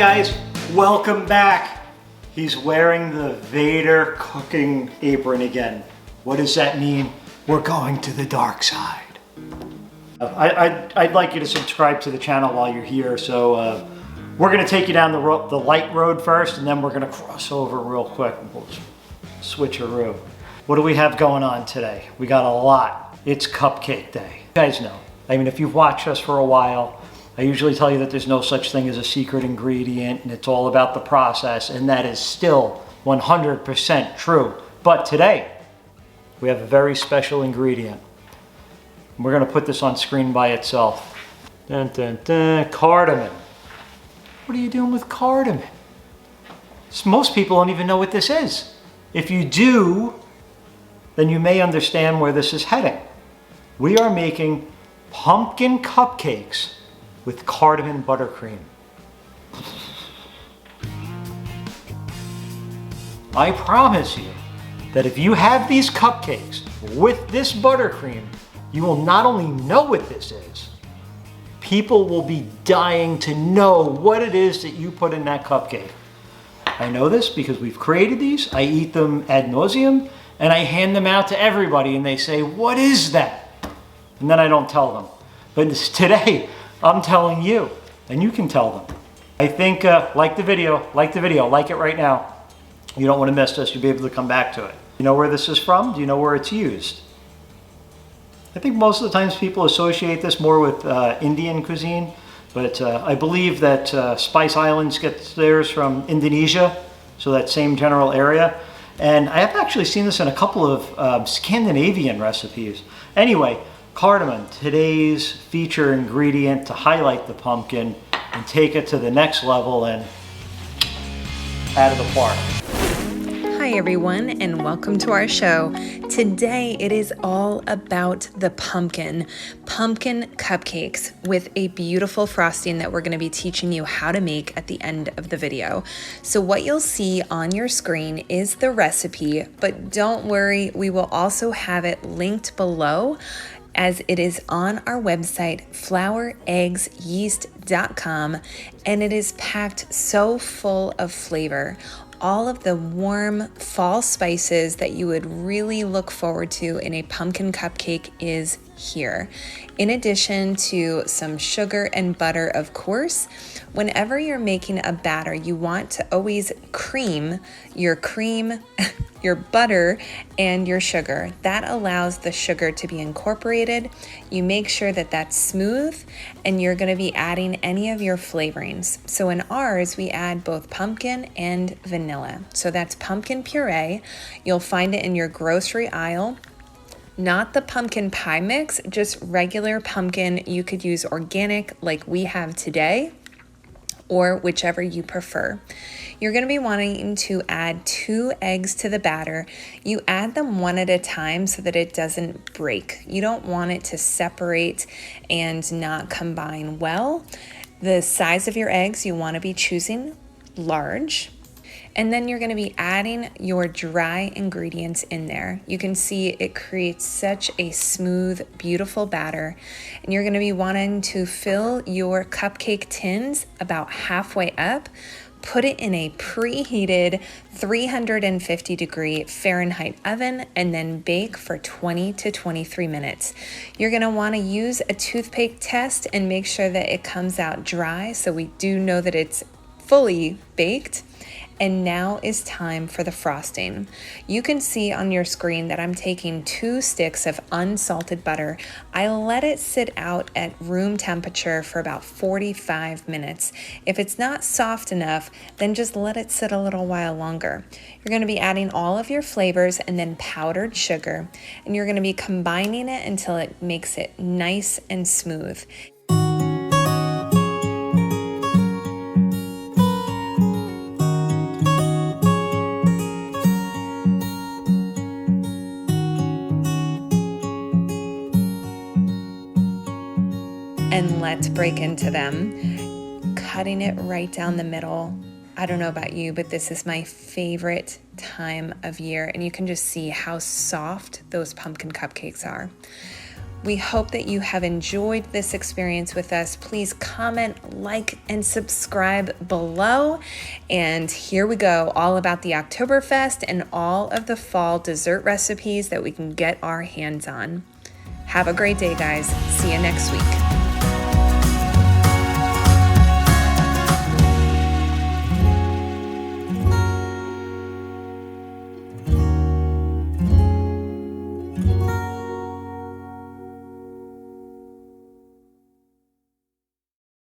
guys, welcome back. He's wearing the Vader cooking apron again. What does that mean? We're going to the dark side. I'd like you to subscribe to the channel while you're here. So we're gonna take you down the light road first, and then we're gonna cross over real quick. We'll switcheroo. What do we have going on today? We got a lot. It's Cupcake Day. You guys know. I mean, if you've watched us for a while, I usually tell you that there's no such thing as a secret ingredient and it's all about the process, and that is still 100% true. But today, we have a very special ingredient. We're gonna put this on screen by itself. Dun, dun, dun. Cardamon. What are you doing with cardamon? Most people don't even know what this is. If you do, then you may understand where this is heading. We are making pumpkin cupcakes with cardamon buttercream. I promise you that if you have these cupcakes with this buttercream, you will not only know what this is, people will be dying to know what it is that you put in that cupcake. I know this because we've created these, I eat them ad nauseum, and I hand them out to everybody and they say, what is that? And then I don't tell them. But today, I'm telling you, and you can tell them. I think, like the video, like it right now. You don't want to miss this, you'll be able to come back to it. You know where this is from? Do you know where it's used? I think most of the times people associate this more with Indian cuisine, but I believe that Spice Islands gets theirs from Indonesia, so that same general area. And I have actually seen this in a couple of Scandinavian recipes. Anyway, cardamon, today's feature ingredient to highlight the pumpkin and take it to the next level and out of the park. Hi everyone, and welcome to our show. Today it is all about the pumpkin cupcakes with a beautiful frosting that we're going to be teaching you how to make at the end of the video. So what you'll see on your screen is the recipe, but don't worry, we will also have it linked below as it is on our website, floureggsyeast.com, and it is packed so full of flavor. All of the warm fall spices that you would really look forward to in a pumpkin cupcake is here. In addition to some sugar and butter, of course. Whenever you're making a batter, you want to always cream, your butter, and your sugar. That allows the sugar to be incorporated. You make sure that that's smooth, and you're going to be adding any of your flavorings. So in ours, we add both pumpkin and vanilla. So that's pumpkin puree. You'll find it in your grocery aisle. Not the pumpkin pie mix, just regular pumpkin. You could use organic like we have today, or whichever you prefer. You're gonna be wanting to add 2 eggs to the batter. You add them one at a time so that it doesn't break. You don't want it to separate and not combine well. The size of your eggs, you wanna be choosing large. And then you're gonna be adding your dry ingredients in there. You can see it creates such a smooth, beautiful batter. And you're gonna be wanting to fill your cupcake tins about halfway up, put it in a preheated 350-degree Fahrenheit oven, and then bake for 20 to 23 minutes. You're gonna wanna use a toothpick test and make sure that it comes out dry so we do know that it's fully baked. And now is time for the frosting. You can see on your screen that I'm taking 2 sticks of unsalted butter. I let it sit out at room temperature for about 45 minutes. If it's not soft enough, then just let it sit a little while longer. You're gonna be adding all of your flavors and then powdered sugar, and you're gonna be combining it until it makes it nice and smooth. And let's break into them, cutting it right down the middle. I don't know about you, but this is my favorite time of year, and you can just see how soft those pumpkin cupcakes are. We hope that you have enjoyed this experience with us. Please comment, like, and subscribe below. And here we go, all about the Oktoberfest and all of the fall dessert recipes that we can get our hands on. Have a great day, guys. See you next week.